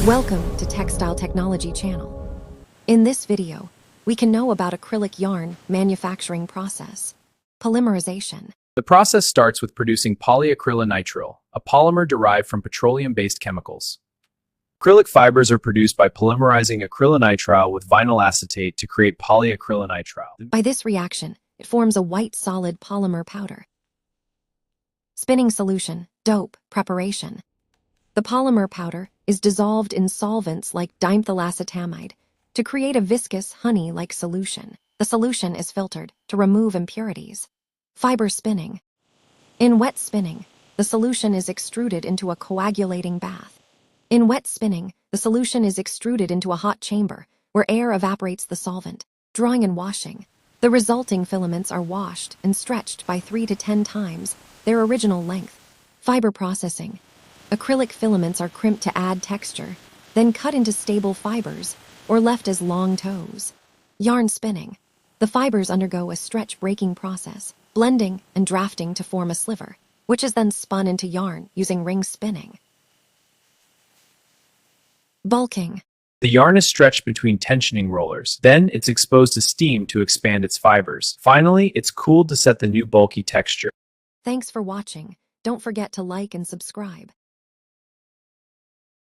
Welcome to Textile Technology Channel. In this video, we can know about acrylic yarn manufacturing process, polymerization. The process starts with producing polyacrylonitrile, a polymer derived from petroleum-based chemicals. Acrylic fibers are produced by polymerizing acrylonitrile with vinyl acetate to create polyacrylonitrile. By this reaction, it forms a white solid polymer powder. Spinning solution, dope, preparation. The polymer powder is dissolved in solvents like dimethylformamide to create a viscous, honey-like solution. The solution is filtered to remove impurities. Fiber spinning. In wet spinning, the solution is extruded into a coagulating bath. In wet spinning, the solution is extruded into a hot chamber where air evaporates the solvent. Drying and washing. The resulting filaments are washed and stretched by 3 to 10 times their original length. Fiber processing. Acrylic filaments are crimped to add texture, then cut into stable fibers or left as long tows. Yarn spinning. The fibers undergo a stretch breaking process, blending and drafting to form a sliver, which is then spun into yarn using ring spinning. Bulking. The yarn is stretched between tensioning rollers. Then it's exposed to steam to expand its fibers. Finally, it's cooled to set the new bulky texture. Thanks for watching. Don't forget to like and subscribe.